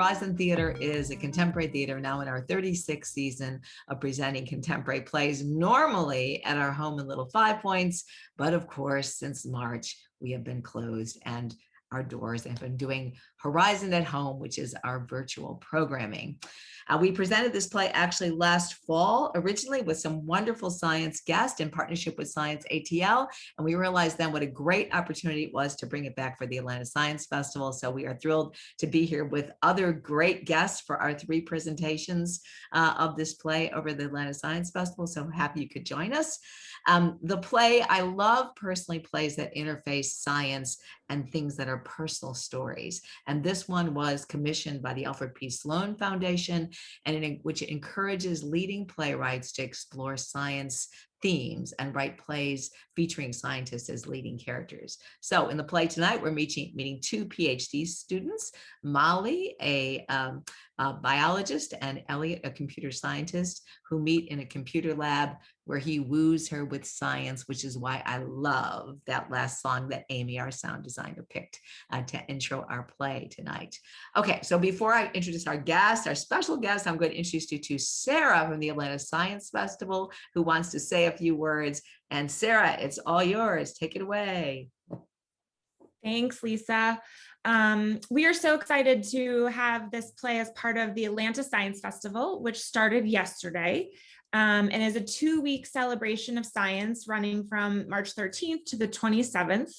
Horizon Theater is a contemporary theater now in our 36th season of presenting contemporary plays, normally at our home in Little Five Points. But of course, since March, we have been closed and our doors and have been doing Horizon at Home, which is our virtual programming. We presented this play actually last fall, originally with some wonderful science guests in partnership with Science ATL. And we realized then what a great opportunity it was to bring it back for the Atlanta Science Festival. So we are thrilled to be here with other great guests for our 3 presentations of this play over the Atlanta Science Festival. So happy you could join us. The play, I love personally plays that interface science and things that are personal stories. And this one was commissioned by the Alfred P. Sloan Foundation, and which encourages leading playwrights to explore science themes and write plays featuring scientists as leading characters. So in the play tonight, we're meeting 2 PhD students, Molly, a biologist, and Elliot, a computer scientist, who meet in a computer lab where he woos her with science, which is why I love that last song that Amy, our sound designer, picked to intro our play tonight. Okay, so before I introduce our guest, our special guest, I'm going to introduce you to Sarah from the Atlanta Science Festival, who wants to say a few words. And Sarah, it's all yours. Take it away. Thanks, Lisa. We are so excited to have this play as part of the Atlanta Science Festival, which started yesterday, and is a 2-week celebration of science running from March 13th to the 27th.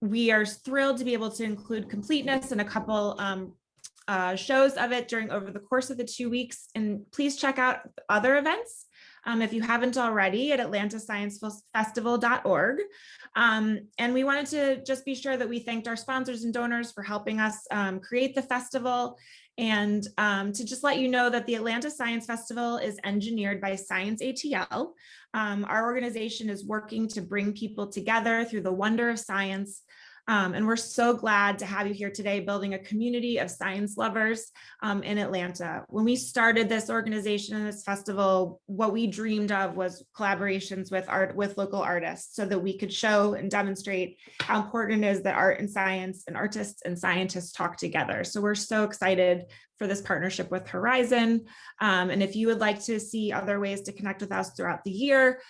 We are thrilled to be able to include Completeness and a couple shows of it over the course of the 2 weeks. And please check out other events if you haven't already at atlantasciencefestival.org. And we wanted to just be sure that we thanked our sponsors and donors for helping us create the festival, and to just let you know that the Atlanta Science Festival is engineered by Science ATL. Our organization is working to bring people together through the wonder of science. And we're so glad to have you here today, building a community of science lovers in Atlanta. When we started this organization and this festival, what we dreamed of was collaborations with local artists, so that we could show and demonstrate how important it is that art and science and artists and scientists talk together. So we're so excited for this partnership with Horizon. And if you would like to see other ways to connect with us throughout the year,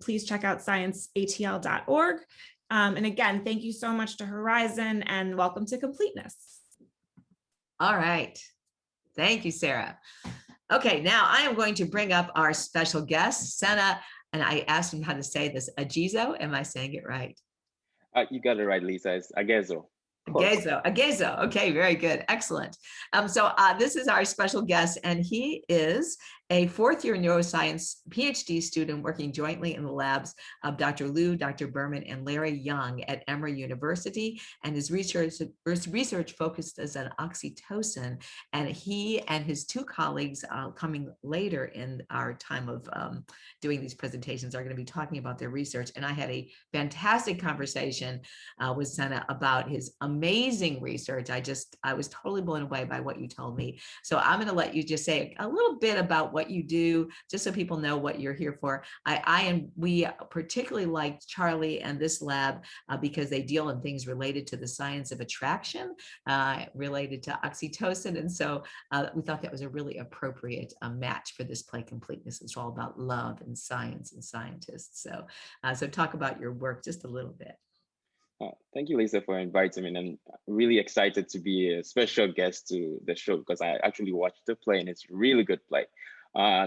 please check out scienceatl.org. And again, thank you so much to Horizon, and welcome to Completeness. All right. Thank you, Sarah. Okay, now I am going to bring up our special guest, Sena, and I asked him how to say this. Agezo, am I saying it right? You got it right, Lisa. It's Agezo. Agezo. Okay, very good. Excellent. So this is our special guest, and he is a 4th-year neuroscience PhD student working jointly in the labs of Dr. Liu, Dr. Berman, and Larry Young at Emory University. And his research focuses on oxytocin. And he and his 2 colleagues coming later in our time of doing these presentations are going to be talking about their research. And I had a fantastic conversation with Sena about his amazing research. I was totally blown away by what you told me. So I'm going to let you just say a little bit about what you do, just so people know what you're here for. We particularly like Charlie and this lab because they deal in things related to the science of attraction, related to oxytocin. And so we thought that was a really appropriate match for this play, Completeness. It's all about love and science and scientists. So talk about your work just a little bit. Thank you, Lisa, for inviting me. And I'm really excited to be a special guest to the show, because I actually watched the play and it's a really good play.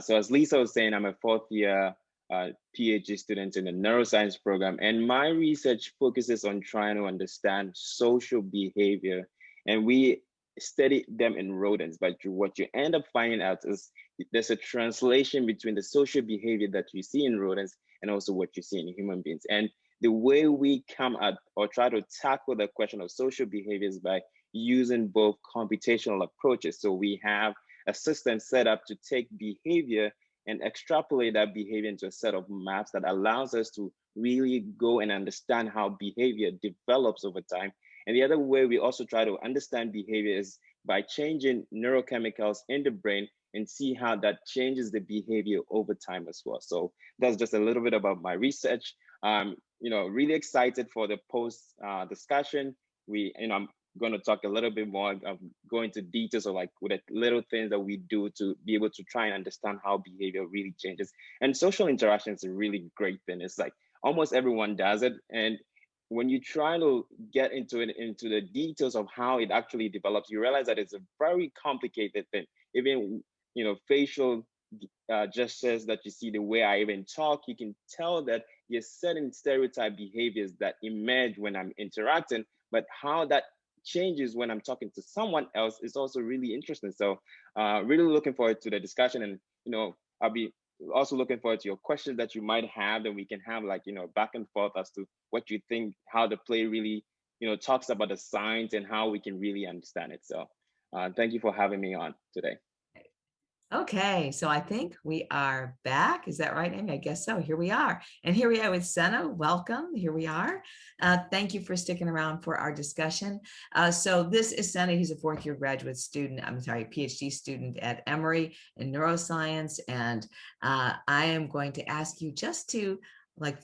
So as Lisa was saying, I'm a 4th-year PhD student in the neuroscience program, and my research focuses on trying to understand social behavior. And we study them in rodents, but what you end up finding out is there's a translation between the social behavior that you see in rodents and also what you see in human beings. And the way we come at or try to tackle the question of social behaviors by using both computational approaches. So we have a system set up to take behavior and extrapolate that behavior into a set of maps that allows us to really go and understand how behavior develops over time. And the other way we also try to understand behavior is by changing neurochemicals in the brain and see how that changes the behavior over time as well. So that's just a little bit about my research. Really excited for the post discussion. I'm going to talk a little bit more, go into details of like with the little things that we do to be able to try and understand how behavior really changes. And social interaction is a really great thing. It's like almost everyone does it. And when you try to get into it, into the details of how it actually develops, you realize that it's a very complicated thing. Even, facial gestures that you see, the way I even talk, you can tell that there's certain stereotype behaviors that emerge when I'm interacting, but how that changes when I'm talking to someone else is also really interesting. So really looking forward to the discussion, and I'll be also looking forward to your questions that you might have, and we can have like back and forth as to what you think, how the play really talks about the science and how we can really understand it. So thank you for having me on today. Okay, so I think we are back. Is that right, Amy? I guess so. Here we are. And here we are with Sena. Welcome. Here we are. Thank you for sticking around for our discussion. So this is Sena. He's a fourth-year graduate student, PhD student at Emory in neuroscience. And I am going to ask you just to,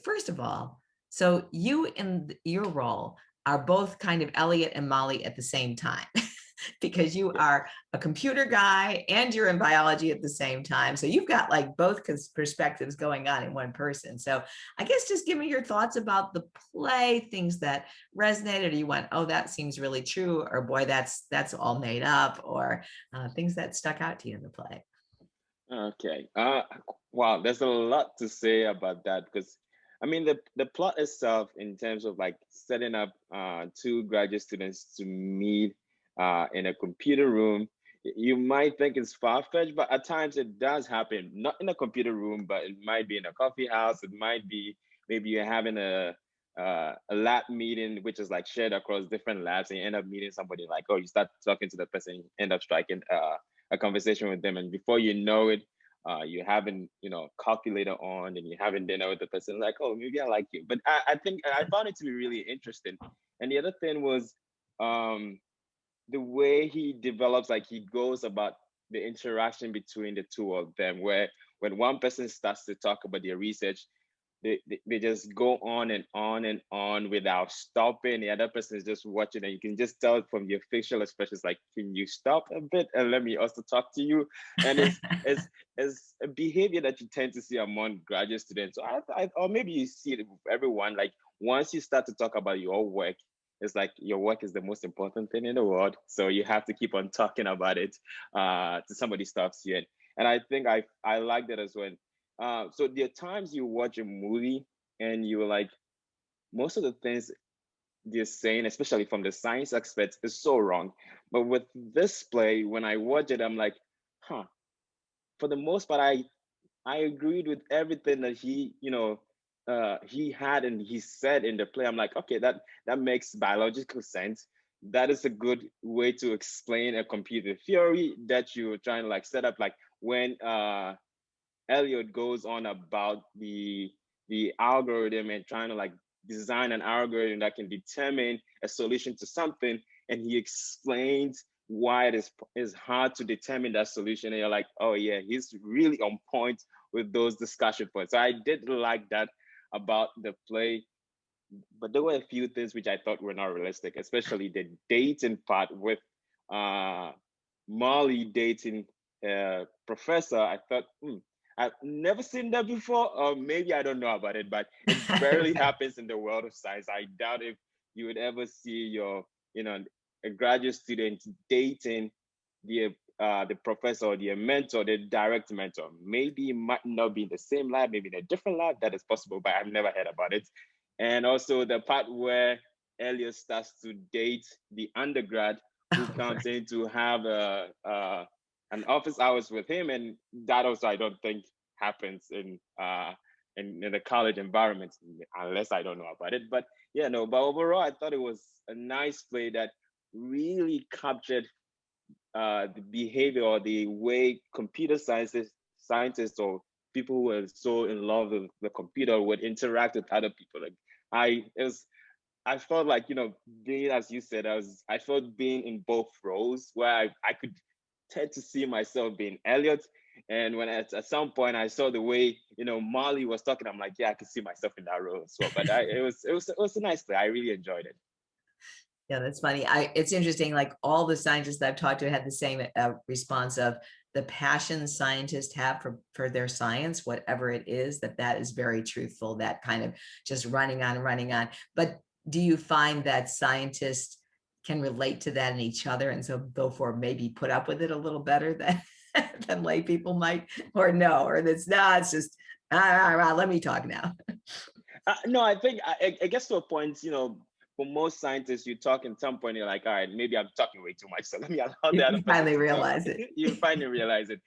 first of all, so you in your role are both kind of Elliot and Molly at the same time. Because you are a computer guy and you're in biology at the same time. So you've got like both perspectives going on in one person. So I guess just give me your thoughts about the play, things that resonated, or you went, oh, that seems really true, or boy, that's all made up, or things that stuck out to you in the play. Okay. Wow, there's a lot to say about that, because I mean the plot itself, in terms of like setting up two graduate students to meet in a computer room, you might think it's far-fetched, but at times it does happen. Not in a computer room, but it might be in a coffee house. It might be maybe you're having a lab meeting, which is like shared across different labs, and you end up meeting somebody, like, oh, you start talking to the person, you end up striking a conversation with them, and before you know it, you're having calculator on, and you're having dinner with the person, like, oh, maybe I like you. But I think I found it to be really interesting. And the other thing was the way he develops, like he goes about the interaction between the two of them, where when one person starts to talk about their research, they just go on and on and on without stopping. The other person is just watching, and you can just tell from your facial expressions, like, can you stop a bit and let me also talk to you? And it's a behavior that you tend to see among graduate students. So or maybe you see it with everyone. Like once you start to talk about your work, it's like your work is the most important thing in the world. So you have to keep on talking about it to somebody stops you. And I think I like that as well. So there are times you watch a movie and you're like, most of the things they're saying, especially from the science aspect, is so wrong. But with this play, when I watch it, I'm like, huh, for the most part, I agreed with everything that he had and he said in the play. I'm like, okay, that makes biological sense. That is a good way to explain a computer theory that you're trying to like set up. Like when Elliot goes on about the algorithm and trying to like design an algorithm that can determine a solution to something, and he explains why it is hard to determine that solution, and you're like, oh yeah, he's really on point with those discussion points. So I did like that about the play, but there were a few things which I thought were not realistic, especially the dating part with Molly dating professor. I thought, I've never seen that before, or maybe I don't know about it, but it barely happens in the world of science. I doubt if you would ever see a graduate student dating the professor or the mentor, the direct mentor. Maybe it might not be in the same lab, maybe in a different lab. That is possible, but I've never heard about it. And also the part where Elliot starts to date the undergrad who comes in to have an office hours with him, and that also I don't think happens in the college environment, unless I don't know about it. But yeah, no. But overall, I thought it was a nice play that really captured the behavior or the way computer scientists or people who are so in love with the computer would interact with other people. Like I felt like, being, as you said, I felt being in both roles, where I could tend to see myself being Elliot. And when at some point I saw the way, Molly was talking, I'm like, yeah, I could see myself in that role as well. But it was a nice play. I really enjoyed it. Yeah, that's funny. It's interesting. Like all the scientists that I've talked to had the same response of the passion scientists have for their science, whatever it is, that is very truthful. That kind of just running on and running on. But do you find that scientists can relate to that in each other, and so therefore maybe put up with it a little better than than lay people might, or no, or it's not. It's just let me talk now. No, I think I guess to a point, for most scientists, you talk in some point, you're like, all right, maybe I'm talking way too much. So let me allow the other You person finally to talk. realize it. You finally realize it.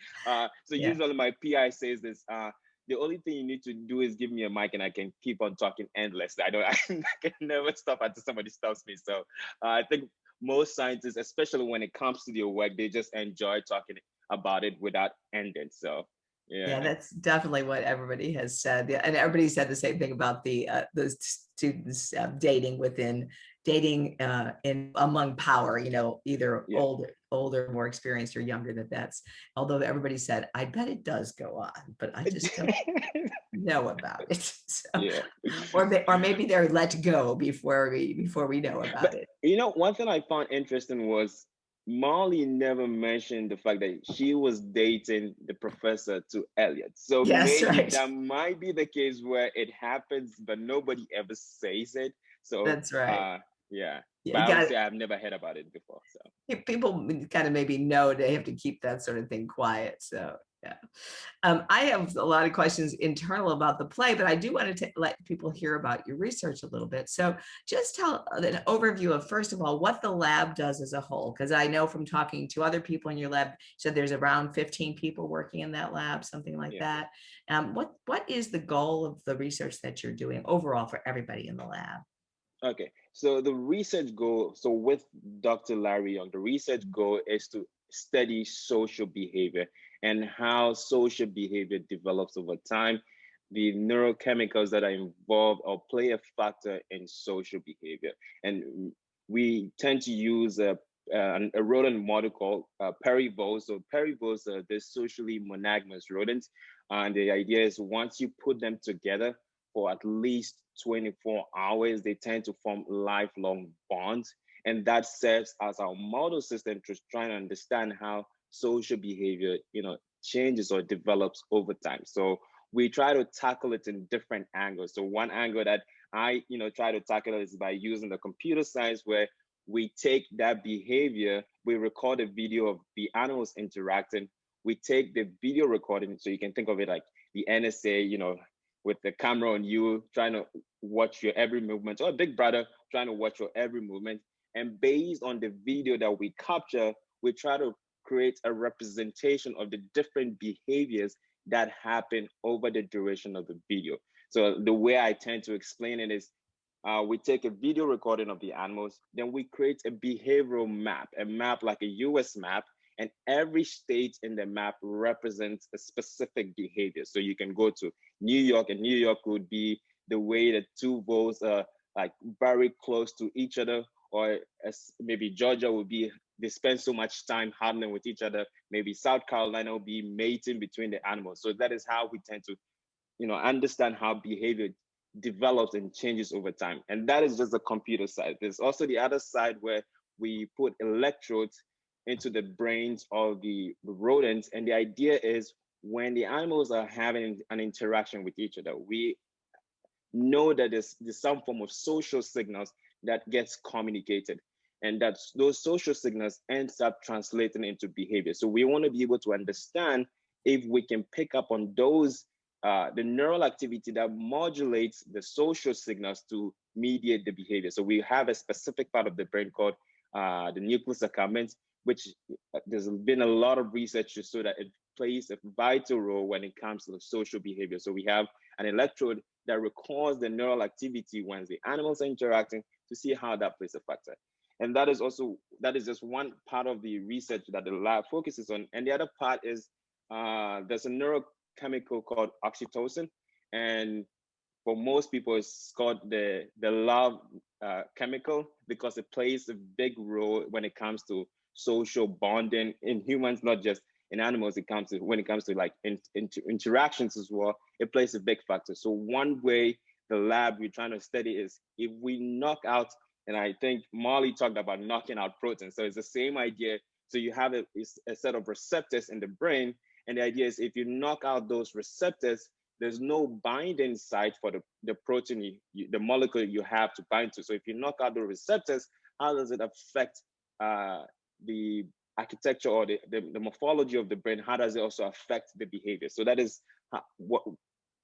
So Yeah. usually my PI says this, the only thing you need to do is give me a mic and I can keep on talking endlessly. I can never stop until somebody stops me. So I think most scientists, especially when it comes to their work, they just enjoy talking about it without ending. So Yeah, yeah. that's definitely what everybody has said. Yeah, and everybody said the same thing about the students dating in among power. Either Yeah. older, more experienced, or younger. That's although everybody said, I bet it does go on, but I just don't know about it. So, Yeah. or maybe they're let go before we know about But it. one thing I found interesting was Molly never mentioned the fact that she was dating the professor to Elliot. So Yes, maybe right. that might be the case where it happens, but nobody ever says it. So That's right. yeah. Yeah, But you I would got say I've never heard about it before. So people kind of maybe know they have to keep that sort of thing quiet. So yeah. I have a lot of questions internal about the play, but I do want to let people hear about your research a little bit. So just tell an overview of, first of all, what the lab does as a whole, because I know from talking to other people in your lab, so there's around 15 people working in that lab, something like yeah. that. What is the goal of the research that you're doing overall for everybody in the lab? Okay, so the research goal, so with Dr. Larry Young, the research goal is to study social behavior and how social behavior develops over time, the neurochemicals that are involved or play a factor in social behavior. And we tend to use a rodent model called perivores. So perivores are the socially monogamous rodents. And the idea is once you put them together, for at least 24 hours, they tend to form lifelong bonds. And that serves as our model system to try to understand how social behavior, changes or develops over time. So we try to tackle it in different angles. So one angle that I, try to tackle is by using the computer science where we take that behavior, we record a video of the animals interacting, we take the video recording, so you can think of it like the NSA, with the camera on you, trying to watch your every movement, or a big brother trying to watch your every movement. And based on the video that we capture, we try to create a representation of the different behaviors that happen over the duration of the video. So the way I tend to explain it is we take a video recording of the animals, then we create a behavioral map, a map like a US map, and every state in the map represents a specific behavior. So you can go to New York, and New York would be the way that two voles are like very close to each other, or as maybe Georgia would be, they spend so much time huddling with each other. Maybe South Carolina will be mating between the animals. So that is how we tend to, understand how behavior develops and changes over time. And that is just the computer side. There's also the other side where we put electrodes into the brains of the rodents. And the idea is when the animals are having an interaction with each other, we know that there's some form of social signals that gets communicated, and that those social signals ends up translating into behavior. So we want to be able to understand if we can pick up on those the neural activity that modulates the social signals to mediate the behavior. So we have a specific part of the brain called the nucleus accumbens, which there's been a lot of research to show that it plays a vital role when it comes to the social behavior. So we have an electrode that records the neural activity when the animals are interacting to see how that plays a factor. And that is just one part of the research that the lab focuses on. And the other part is there's a neurochemical called oxytocin. And for most people, it's called the love chemical because it plays a big role when it comes to social bonding in humans, not just in animals. When it comes to like interactions as well, it plays a big factor. So one way the lab we're trying to study is if we knock out And I think Molly talked about knocking out proteins. So it's the same idea. So you have a set of receptors in the brain. And the idea is if you knock out those receptors, there's no binding site for the protein, the molecule you have to bind to. So if you knock out the receptors, how does it affect the architecture or the morphology of the brain? How does it also affect the behavior? So that is what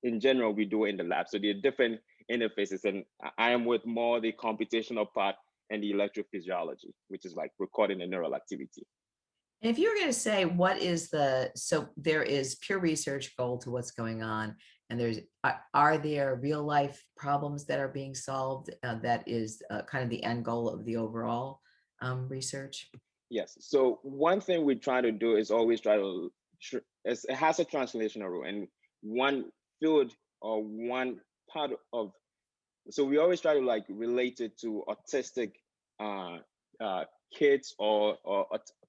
in general we do in the lab. So there are different interfaces, and I am with more the computational part and the electrophysiology, which is like recording the neural activity. And if you were going to say what is so there is pure research goal to what's going on, and are there real life problems that are being solved that is kind of the end goal of the overall research? Yes. So one thing we try to do is always try to, it has a translational rule, and one field or one part of, so we always try to like relate it to autistic kids or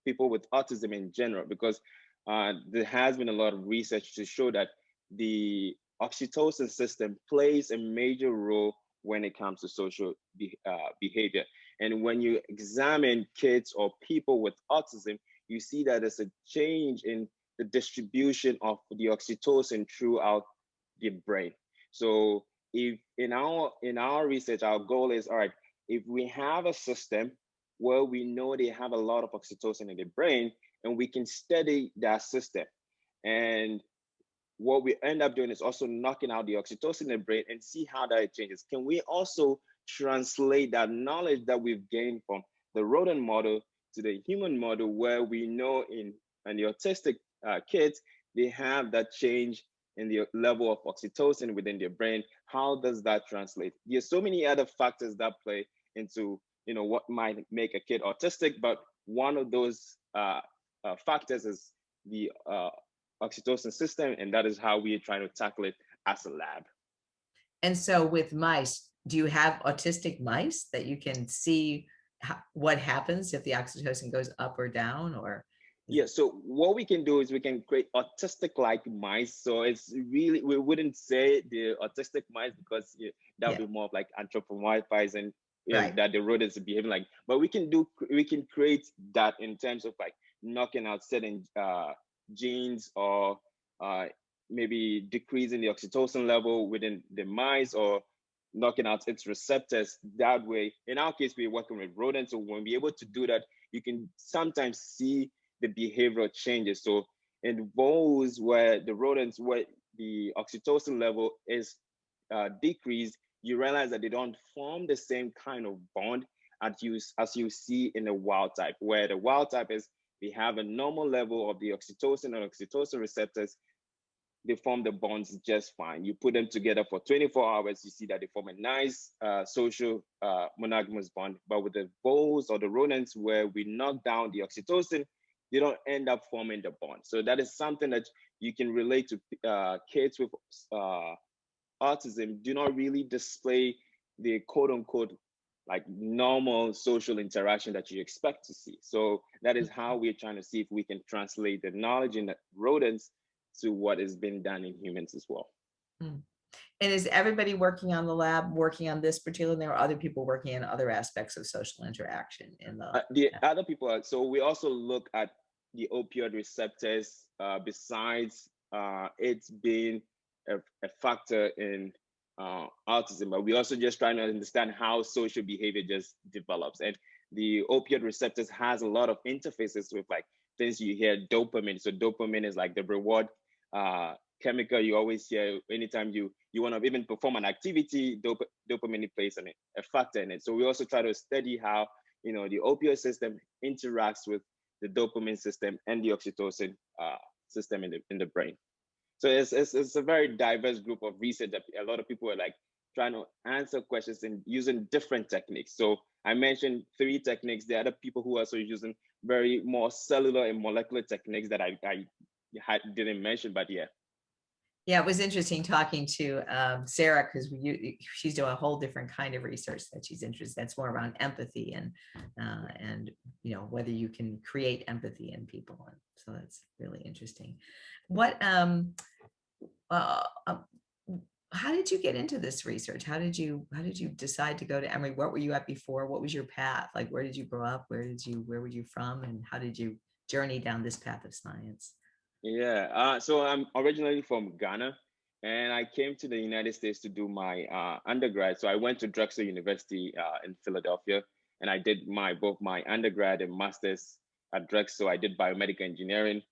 people with autism in general, because there has been a lot of research to show that the oxytocin system plays a major role when it comes to social behavior. And when you examine kids or people with autism, you see that there's a change in the distribution of the oxytocin throughout the brain. So if in our research, our goal is, all right, if we have a system where we know they have a lot of oxytocin in the brain, and we can study that system, and what we end up doing is also knocking out the oxytocin in the brain and see how that changes. Can we also translate that knowledge that we've gained from the rodent model to the human model, where we know in the autistic kids, they have that change in the level of oxytocin within their brain? How does that translate? There's so many other factors that play into what might make a kid autistic, but one of those factors is the oxytocin system, and that is how we are trying to tackle it as a lab. And so with mice, do you have autistic mice that you can see what happens if the oxytocin goes up or down? Or yeah, so what we can do is we can create autistic-like mice. So it's really, we wouldn't say the autistic mice, because that would be more of like anthropomorphizing right. that the rodents are behaving like. But we can create that in terms of like knocking out certain genes, or maybe decreasing the oxytocin level within the mice, or knocking out its receptors that way. In our case, we're working with rodents. So when we're able to do that, you can sometimes see the behavioral changes. So in those where the rodents, where the oxytocin level is decreased, you realize that they don't form the same kind of bond as you see in the wild type, where the wild type is they have a normal level of the oxytocin and oxytocin receptors. They form the bonds just fine. You put them together for 24 hours, you see that they form a nice social monogamous bond. But with the voles or the rodents, where we knock down the oxytocin, they don't end up forming the bond. So that is something that you can relate to. Kids with autism do not really display the quote unquote like normal social interaction that you expect to see. So that is how we're trying to see if we can translate the knowledge in the rodents to what is being done in humans as well. And is everybody working on the lab working on this particular? There are other people working in other aspects of social interaction in the other people are, so we also look at the opioid receptors, besides it's being a factor in autism, but we also just trying to understand how social behavior just develops. And the opioid receptors has a lot of interfaces with like things you hear, dopamine. So dopamine is like the reward chemical you always hear anytime you want to even perform an activity. Dopamine plays a factor in it. So we also try to study how the opioid system interacts with the dopamine system and the oxytocin system in the brain. So it's a very diverse group of research that a lot of people are like trying to answer questions and using different techniques. So I mentioned 3 techniques. There are other people who are also using very more cellular and molecular techniques that I didn't mention, but yeah. Yeah, it was interesting talking to Sarah, because she's doing a whole different kind of research that she's interested. That's more around empathy and whether you can create empathy in people. And so that's really interesting. What how did you get into this research? How did you decide to go to Emory? What were you at before? What was your path? Like, where did you grow up? Where were you from? And how did you journey down this path of science? Yeah, so I'm originally from Ghana, and I came to the United States to do my undergrad. So I went to Drexel University in Philadelphia, and I did both my undergrad and master's at Drexel. I did biomedical engineering,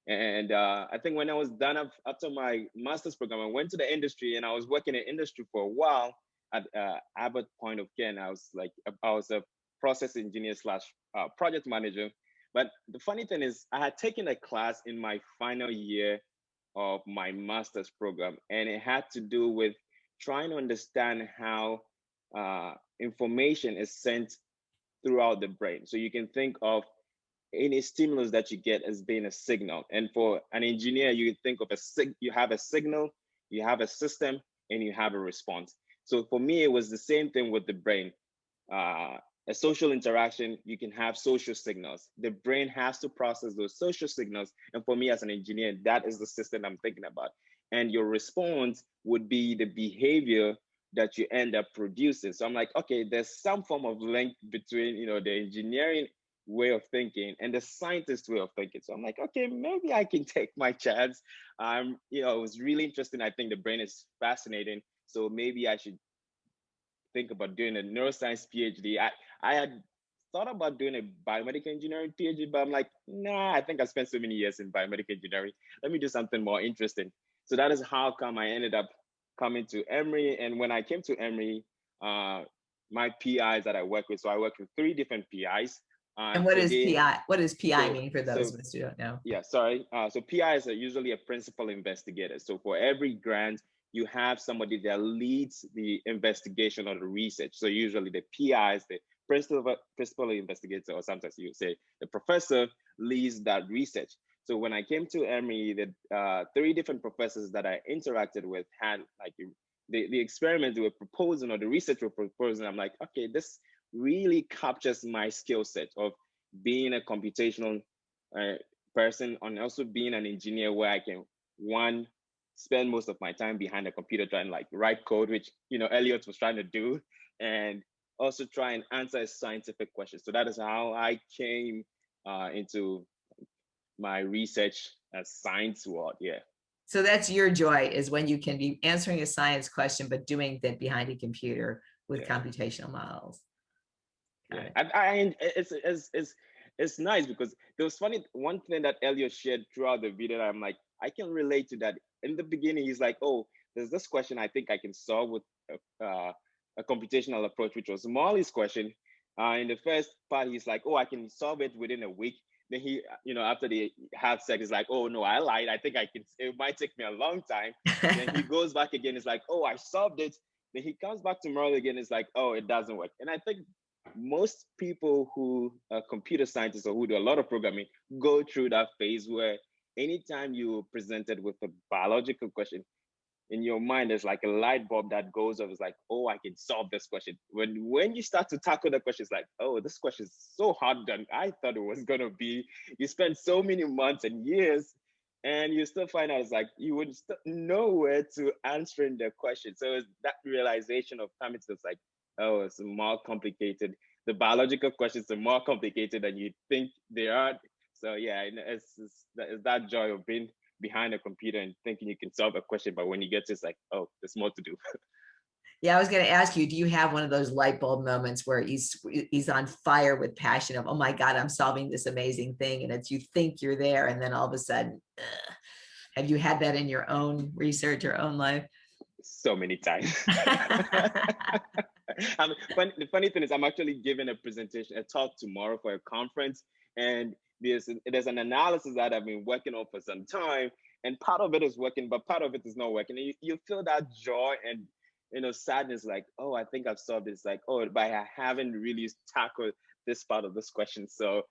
and I think when I was done after my master's program, I went to the industry, and I was working in industry for a while at Abbott Point of Care. And I was a process engineer slash project manager. But the funny thing is, I had taken a class in my final year of my master's program, and it had to do with trying to understand how information is sent throughout the brain. So you can think of any stimulus that you get as being a signal. And for an engineer, you think of you have a signal, you have a system, and you have a response. So for me, it was the same thing with the brain. A social interaction, you can have social signals. The brain has to process those social signals. And for me as an engineer, that is the system I'm thinking about. And your response would be the behavior that you end up producing. So I'm like, okay, there's some form of link between, the engineering way of thinking and the scientist way of thinking. So I'm like, okay, maybe I can take my chance. It was really interesting. I think the brain is fascinating. So maybe I should think about doing a neuroscience PhD. I had thought about doing a biomedical engineering PhD, but I'm like, nah, I think I spent so many years in biomedical engineering. Let me do something more interesting. So that is how come I ended up coming to Emory. And when I came to Emory, my PIs that I work with, so I work with 3 different PIs. And what is PI? What does PI mean for those so, of us who don't know? Yeah, sorry. So PIs are usually a principal investigator. So for every grant, you have somebody that leads the investigation or the research. So usually the PIs, the principal investigator, or sometimes you say the professor leads that research. So when I came to Emory, the 3 different professors that I interacted with had like the experiment they were proposing or the research we're proposing. I'm like, okay, this really captures my skill set of being a computational person and also being an engineer, where I can spend most of my time behind a computer trying to like write code, which Elliot was trying to do, and also try and answer a scientific question. So that is how I came into my research as science world. Yeah. So that's your joy, is when you can be answering a science question, but doing that behind a computer with computational models. Yeah, I it's nice because there was one thing that Elliot shared throughout the video. I'm like, I can relate to that. In the beginning, he's like, oh, there's this question I think I can solve with a computational approach, which was Molly's question. In the first part, he's like, oh, I can solve it within a week. Then he, after they have sex, he's like, oh no, I lied. I think it might take me a long time. Then he goes back again. It's like, oh, I solved it. Then he comes back tomorrow again. It's like, oh, it doesn't work. And I think most people who are computer scientists or who do a lot of programming go through that phase where anytime you're presented with a biological question, in your mind, there's like a light bulb that goes off. It's like, oh, I can solve this question. When you start to tackle the question, it's like, oh, this question is so hard than I thought it was going to be. You spend so many months and years, and you still find out it's like you would know where to answering the question. So it's that realization of coming to, it's like, oh, it's more complicated. The biological questions are more complicated than you think they are. So yeah, it's that joy of being behind a computer and thinking you can solve a question, but when you get to, it's like, oh, there's more to do. Yeah, I was going to ask you, do you have one of those light bulb moments where he's on fire with passion of, oh my God, I'm solving this amazing thing, and it's, you think you're there, and then all of a sudden, have you had that in your own research, your own life? So many times. The funny thing is, I'm actually giving a talk tomorrow for a conference, and there's an analysis that I've been working on for some time, and part of it is working, but part of it is not working. And you feel that joy and sadness, like, oh, I think I've solved this, like, oh, but I haven't really tackled this part of this question. So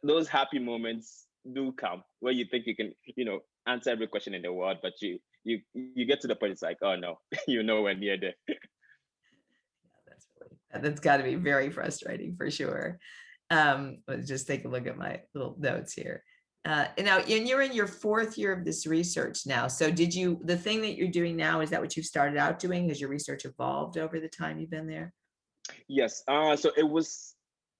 those happy moments do come where you think you can, answer every question in the world, but you get to the point, it's like, oh no, you're nowhere near there. That's got to be very frustrating for sure. Let's just take a look at my little notes here. Now, and you're in your 4th year of this research now. So the thing that you're doing now, is that what you started out doing? Has your research evolved over the time you've been there? Yes. So it was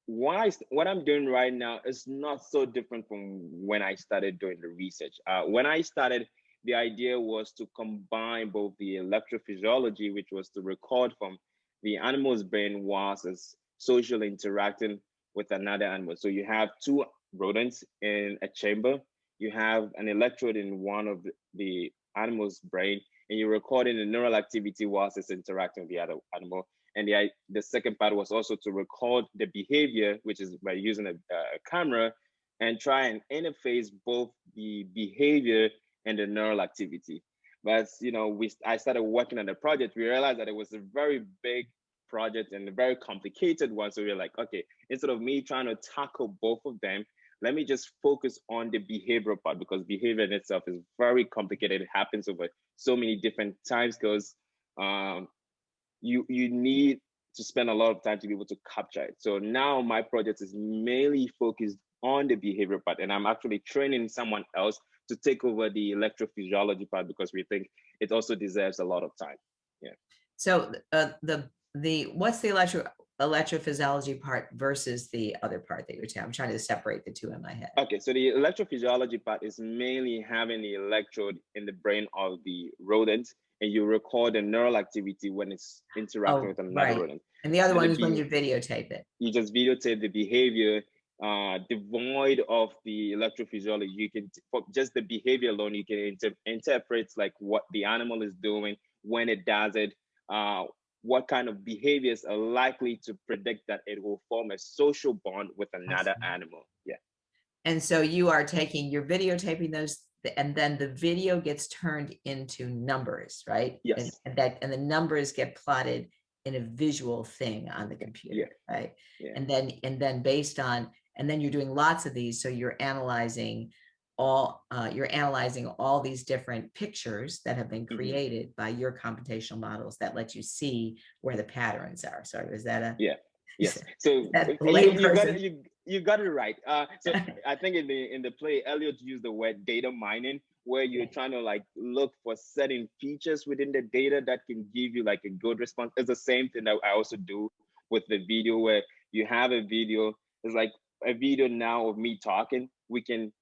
what I'm doing right now is not so different from when I started doing the research. When I started, the idea was to combine both the electrophysiology, which was to record from the animal's brain whilst it's social interacting with another animal. So you have 2 rodents in a chamber. You have an electrode in one of the animal's brain, and you're recording the neural activity whilst it's interacting with the other animal. And the second part was also to record the behavior, which is by using a camera, and try and interface both the behavior and the neural activity. But I started working on the project. We realized that it was a very big project and a very complicated one. So we were like, okay, instead of me trying to tackle both of them, let me just focus on the behavioral part, because behavior in itself is very complicated. It happens over so many different time scales. You need to spend a lot of time to be able to capture it. So now my project is mainly focused on the behavior part, and I'm actually training someone else to take over the electrophysiology part, because we think it also deserves a lot of time. Yeah. So what's the electrophysiology part versus the other part that you're telling? I'm trying to separate the two in my head. Okay, so the electrophysiology part is mainly having the electrode in the brain of the rodent, and you record the neural activity when it's interacting with another rodent. And the other one is when you videotape it. You just videotape the behavior, devoid of the electrophysiology. You can, for just the behavior alone, you can interpret like what the animal is doing, when it does it, what kind of behaviors are likely to predict that it will form a social bond with another animal. Yeah. And so you're videotaping those, and then the video gets turned into numbers, right? Yes. And the numbers get plotted in a visual thing on the computer, right? Yeah. And then you're doing lots of these. So you're analyzing all these different pictures that have been created by your computational models that let you see where the patterns are. Sorry, was that a Yes. So you got it right. So I think in the play, Elliot used the word data mining, where you're trying to like look for certain features within the data that can give you like a good response. It's the same thing that I also do with the video, where you have a video. It's like a video now of me talking. We can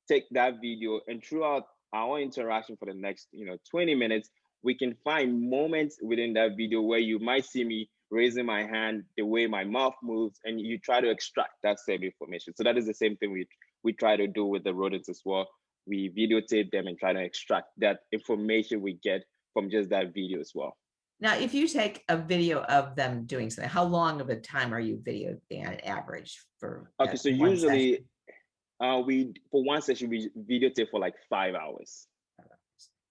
take that video, and throughout our interaction for the next 20 minutes, we can find moments within that video where you might see me raising my hand, the way my mouth moves, and you try to extract that same information. So that is the same thing we try to do with the rodents as well. We videotape them and try to extract that information we get from just that video as well. Now, if you take a video of them doing something, how long of a time are you videoing on average for? Okay, so usually for one session, we videotape for like 5 hours.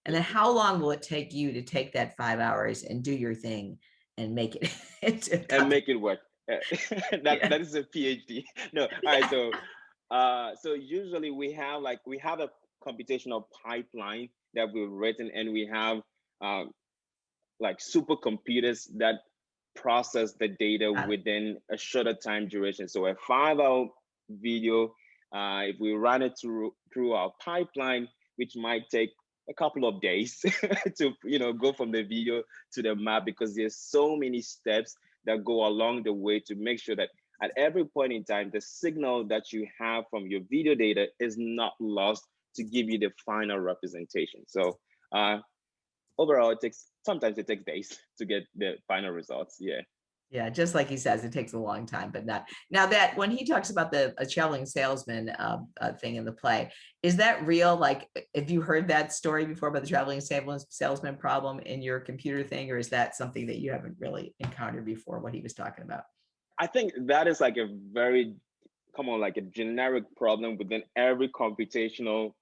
And then how long will it take you to take that 5 hours and do your thing and make it make it work? That is a PhD. No, all right. So usually we have a computational pipeline that we've written, and we have like supercomputers that process the data within a shorter time duration. So a 5-hour video, if we run it through our pipeline, which might take a couple of days to go from the video to the map, because there's so many steps that go along the way to make sure that at every point in time, the signal that you have from your video data is not lost to give you the final representation. So overall, sometimes it takes days to get the final results. Yeah, just like he says, it takes a long time, but not now. That when he talks about a traveling salesman thing in the play, is that real? Like, have you heard that story before about the traveling salesman problem in your computer thing, or is that something that you haven't really encountered before? What he was talking about? I think that is like a very like a generic problem within every computational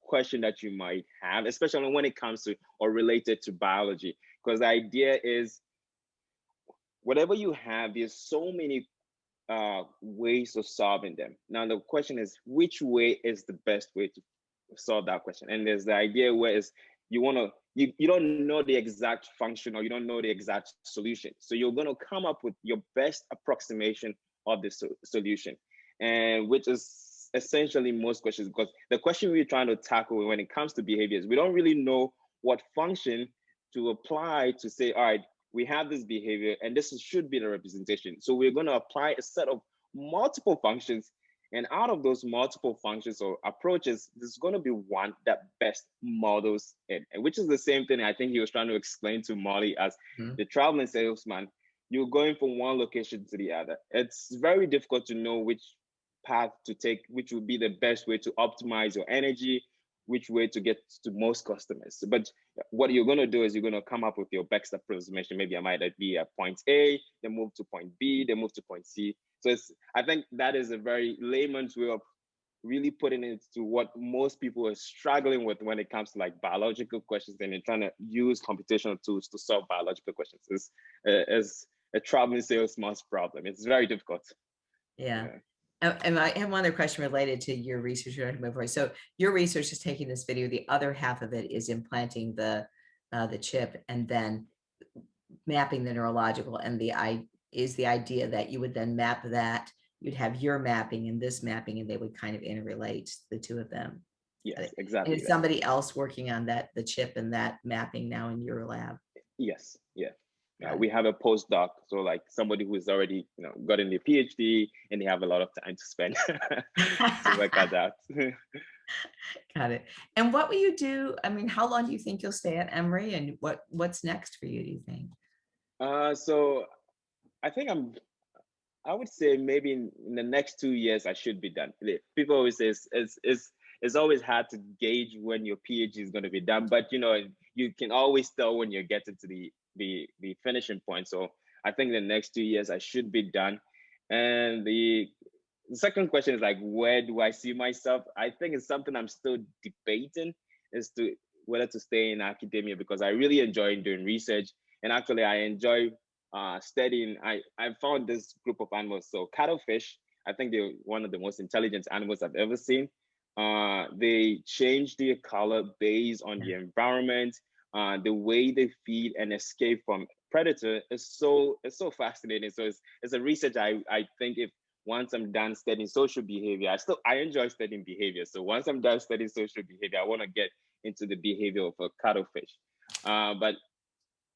question that you might have, especially when it comes to or related to biology, because the idea is, whatever you have, there's so many ways of solving them. Now, the question is, which way is the best way to solve that question? And there's the idea where is you don't know the exact function, or you don't know the exact solution. So you're going to come up with your best approximation of the solution, and which is essentially most questions, because the question we're trying to tackle when it comes to behaviors, we don't really know what function to apply to say, all right, we have this behavior and should be the representation. So we're going to apply a set of multiple functions. And out of those multiple functions or approaches, there's going to be one that best models it, which is the same thing I think he was trying to explain to Molly as the traveling salesman. You're going from one location to the other. It's very difficult to know which path to take, which would be the best way to optimize your energy, which way to get to most customers. But what you're going to do is you're going to come up with your best approximation. Maybe I might be at point A, then move to point B, then move to point C. So I think that is a very layman's way of really putting it to what most people are struggling with when it comes to like biological questions, and they're trying to use computational tools to solve biological questions. Is a traveling salesman's problem. It's very difficult. Yeah. And I have one other question related to your research. So your research is taking this video. The other half of it is implanting the chip and then mapping the neurological. And the idea that you would then map that. You'd have your mapping and this mapping, and they would kind of interrelate the two of them. Yes, exactly. And is somebody else working on that, the chip and that mapping now in your lab? Yes. Yeah. We have a postdoc, so like somebody who's already gotten their PhD and they have a lot of time to spend to work at that. Got it. And what will you do? I mean, how long do you think you'll stay at Emory, and what's next for you, do you think? So I think I would say maybe in the next 2 years I should be done. People always say it's always hard to gauge when your PhD is going to be done, but you can always tell when you're getting to the finishing point. So I think the next 2 years I should be done. And the second question is like, where do I see myself? I think it's something I'm still debating as to whether to stay in academia, because I really enjoy doing research, and actually I enjoy studying. I found this group of animals. So cuttlefish, I think they're one of the most intelligent animals I've ever seen. They change their color based on the environment. The way they feed and escape from predator is so fascinating. So it's a research I think if once I'm done studying social behavior, I enjoy studying behavior. So once I'm done studying social behavior, I want to get into the behavior of a cuttlefish. But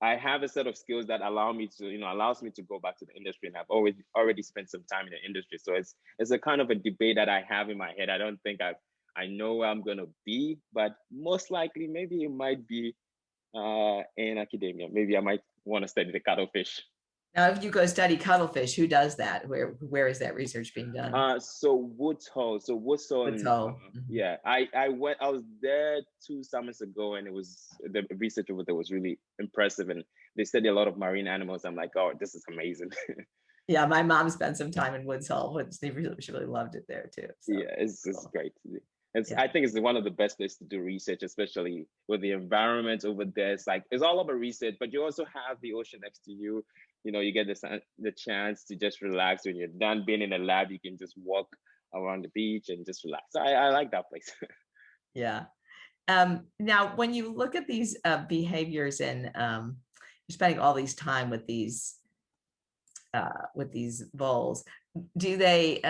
I have a set of skills that allows me to go back to the industry, and I've already spent some time in the industry. So it's a kind of a debate that I have in my head. I don't think I know where I'm gonna be, but most likely maybe it might be in academia. Maybe I might want to study the cuttlefish. Now, if you go study cuttlefish, who does that? Where is that research being done? So Woods Hole. Yeah, I was there 2 summers ago, and the research over there was really impressive, and they study a lot of marine animals. I'm like, oh, this is amazing. Yeah, my mom spent some time in Woods Hole. She really loved it there too. So. Yeah, it's great. I think it's one of the best places to do research, especially with the environment over there. It's all about research, but you also have the ocean next to you. You get the chance to just relax. When you're done being in a lab, you can just walk around the beach and just relax. So I like that place. Yeah. Now, when you look at these behaviors, and you're spending all these time with these voles, do they?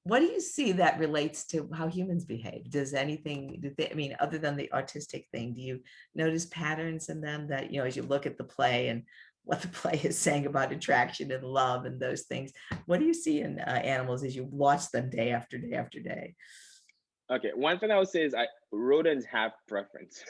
What do you see that relates to how humans behave? Does anything, other than the autistic thing, do you notice patterns in them that, as you look at the play and what the play is saying about attraction and love and those things? What do you see in animals as you watch them day after day after day? Okay, one thing I would say is rodents have preference.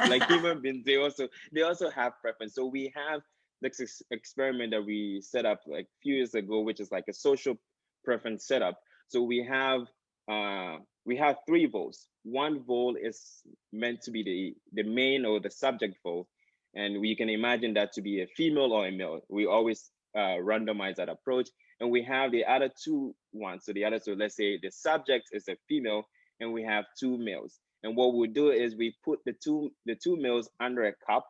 Like human beings, they also have preference. So we have this experiment that we set up like a few years ago, which is like a social preference setup. So we have 3 voles. One vole is meant to be the main or the subject vole, and we can imagine that to be a female or a male. We always randomize that approach, and we have the other 2 ones. So let's say the subject is a female, and we have 2 males. And what we'll do is we put the two males under a cup,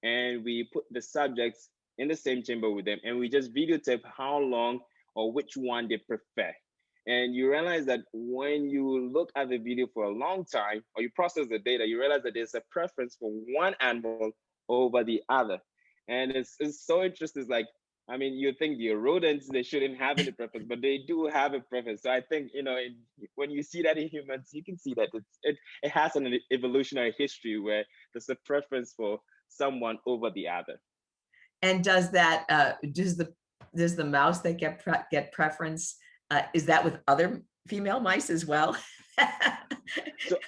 and we put the subjects in the same chamber with them, and we just videotape how long or which one they prefer. And you realize that when you look at the video for a long time, or you process the data, you realize that there's a preference for one animal over the other. And it's so interesting. It's like I mean, you think the rodents, they shouldn't have any preference, but they do have a preference. So I think, when you see that in humans, you can see that it has an evolutionary history where there's a preference for someone over the other. And does that does the mouse that get preference, is that with other female mice as well? So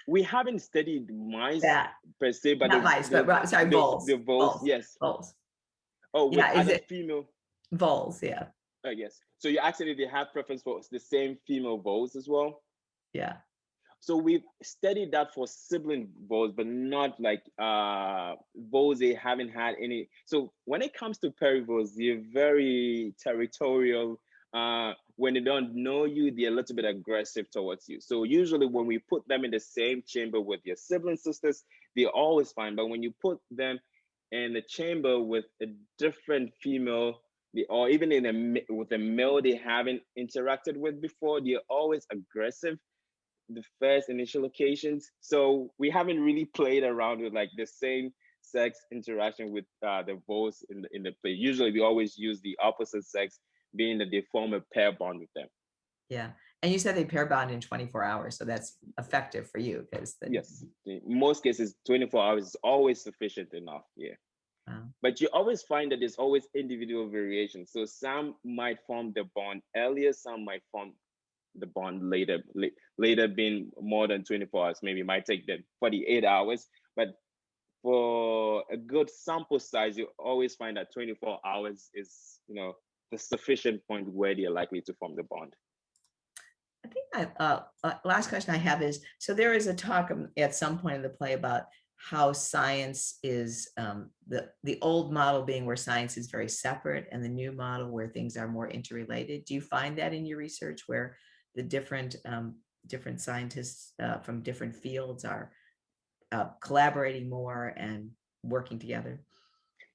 we haven't studied mice Yeah, per se, but not mice, but sorry, voles. the voles, yes. Voles. Oh, with Yeah, is other it female. voles? Yeah, Yes. So you actually they have preference for the same female voles as well. yeah. So we've studied that for sibling voles, but not like voles they haven't had any. So when it comes to perivoles, they're very territorial. When they don't know you, they're a little bit aggressive towards you. So usually when we put them in the same chamber with your sibling sisters, they're always fine. But when you put them in the chamber with a different female, or even with a male they haven't interacted with before, they're always aggressive the first initial occasions. So we haven't really played around with like the same sex interaction with the voles in the play. Usually we always use the opposite sex, being that they form a pair bond with them. Yeah. And you said they pair bond in 24 hours. So that's effective for you because Yes. In most cases, 24 hours is always sufficient enough. Yeah. But you always find that there's always individual variation. So some might form the bond earlier, some might form the bond later being more than 24 hours. Maybe it might take them 48 hours. But for a good sample size, you always find that 24 hours is, the sufficient point where they're likely to form the bond. I think last question I have is, so there is a talk at some point in the play about how science is, the old model being where science is very separate and the new model where things are more interrelated. Do you find that in your research where the different scientists from different fields are collaborating more and working together?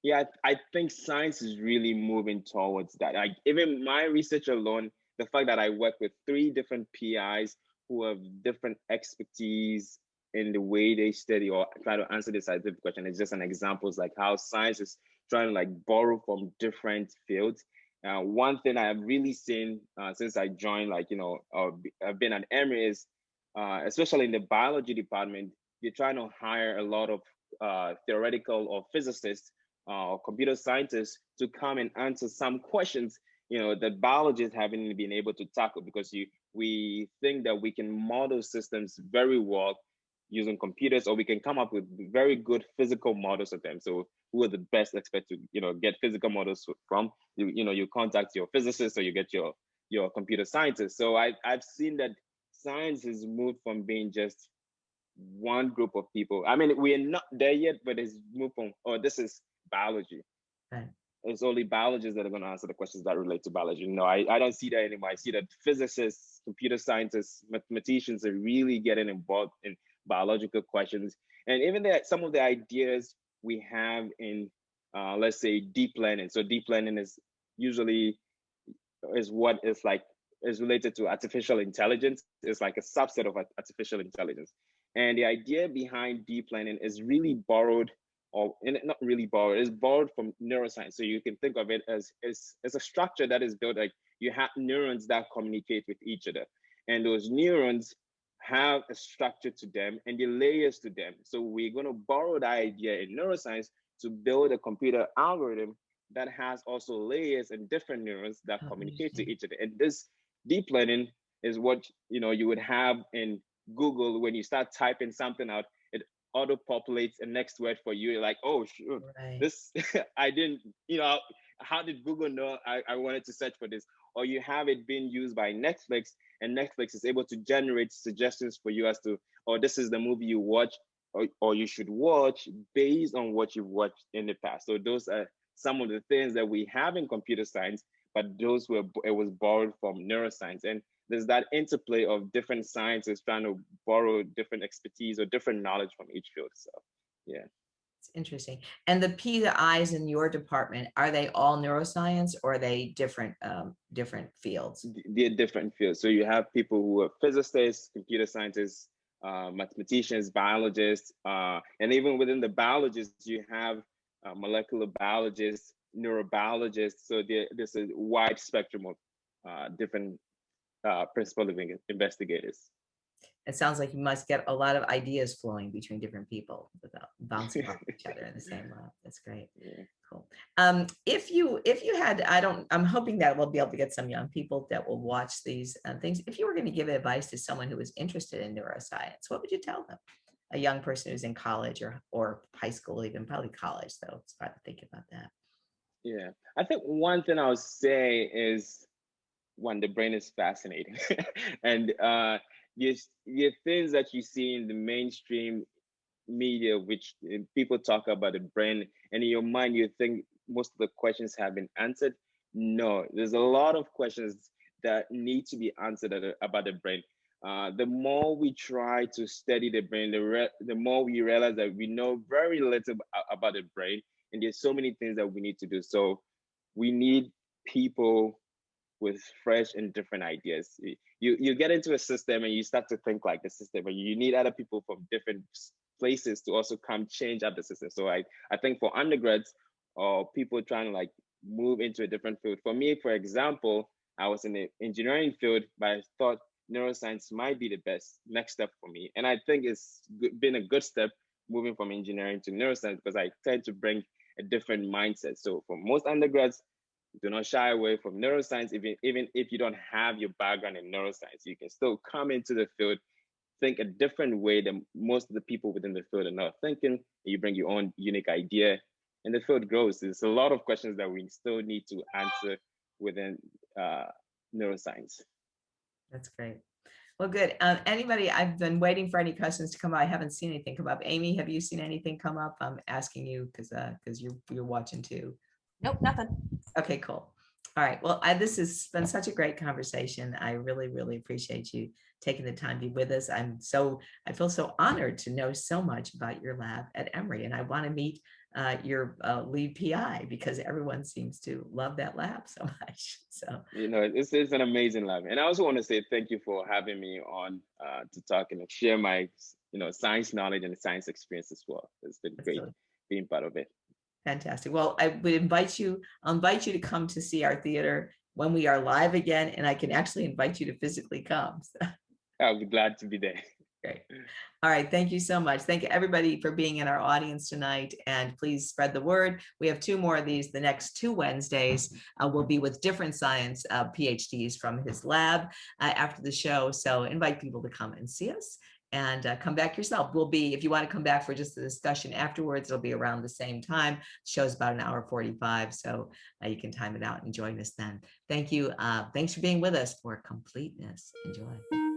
Yeah, I think science is really moving towards that. Like even my research alone, the fact that I work with 3 different PIs who have different expertise in the way they study or try to answer the scientific question is just an example. It's like how science is trying to like borrow from different fields. One thing I have really seen since I joined, I've been at Emory is, especially in the biology department, you're trying to hire a lot of theoretical or physicists or computer scientists to come and answer some questions that biologists haven't been able to tackle, because we think that we can model systems very well using computers, or we can come up with very good physical models of them. So who are the best experts to get physical models from? You contact your physicist or you get your computer scientist. So I've seen that science has moved from being just one group of people. I mean, we're not there yet, but it's moved from, this is biology. Right. It's only biologists that are going to answer the questions that relate to biology. No, I don't see that anymore. I see that physicists, computer scientists, mathematicians are really getting involved in biological questions. And even some of the ideas we have in, let's say, deep learning. So deep learning is what is related to artificial intelligence. It's like a subset of artificial intelligence. And the idea behind deep learning is really borrowed, not really borrowed, it's borrowed from neuroscience. So you can think of it as a structure that is built like you have neurons that communicate with each other. And those neurons have a structure to them and the layers to them. So we're going to borrow that idea in neuroscience to build a computer algorithm that has also layers and different neurons that communicate to each other. And this deep learning is what you would have in Google when you start typing something out. It auto populates a next word for you. You're like, oh, sure, right. This I didn't. How did Google know I wanted to search for this? Or you have it being used by Netflix, and Netflix is able to generate suggestions for you as to, this is the movie you watch, or you should watch based on what you've watched in the past. So those are some of the things that we have in computer science, but it was borrowed from neuroscience. And there's that interplay of different sciences trying to borrow different expertise or different knowledge from each field. So, yeah. It's interesting. And the P, the I's in your department, are they all neuroscience or are they different fields? They're different fields. So you have people who are physicists, computer scientists, mathematicians, biologists, and even within the biologists, you have molecular biologists, neurobiologists. So there's a wide spectrum of different principal investigators. It sounds like you must get a lot of ideas flowing between different people without bouncing off each other in the same lab. That's great. Yeah. Cool. If you had, I'm hoping that we'll be able to get some young people that will watch these things. If you were going to give advice to someone who is interested in neuroscience, what would you tell them? A young person who's in college or high school, even probably college, though. It's hard to think about that. Yeah, I think one thing I would say is, one, the brain is fascinating, and the things that you see in the mainstream media, which people talk about the brain, and in your mind you think most of the questions have been answered. No, there's a lot of questions that need to be answered about the brain. The more we try to study the brain, the more we realize that we know very little about the brain, and there's so many things that we need to do. So we need people with fresh and different ideas. You get into a system and you start to think like the system, and you need other people from different places to also come change up the system. So I think for undergrads or people trying to like move into a different field. For me, for example, I was in the engineering field, but I thought neuroscience might be the best next step for me. And I think it's been a good step moving from engineering to neuroscience, because I tend to bring a different mindset. So for most undergrads, do not shy away from neuroscience. Even if you don't have your background in neuroscience, you can still come into the field, think a different way than most of the people within the field are not thinking. You bring your own unique idea, and the field grows. There's a lot of questions that we still need to answer within neuroscience. That's great. Well, good. Anybody, I've been waiting for any questions to come up. I haven't seen anything come up. Amy, have you seen anything come up? I'm asking you because you're watching too. Nope, nothing. Okay, cool. All right. Well, this has been such a great conversation. I really, really appreciate you taking the time to be with us. I feel so honored to know so much about your lab at Emory, and I want to meet your lead PI, because everyone seems to love that lab so much. So, this is an amazing lab. And I also want to say thank you for having me on to talk and share my, science knowledge and science experience as well. It's been great being part of it. Fantastic. Well, I'll invite you to come to see our theater when we are live again, and I can actually invite you to physically come. So. I'll be glad to be there. Great. All right. Thank you so much. Thank you everybody for being in our audience tonight, and please spread the word. We have 2 more of these the next 2 Wednesdays. We'll be with different science PhDs from his lab after the show. So invite people to come and see us. And come back yourself. If you want to come back for just a discussion afterwards, it'll be around the same time. The show's about 1 hour 45, so you can time it out and join us then. Thank you. Thanks for being with us for Completeness. Enjoy.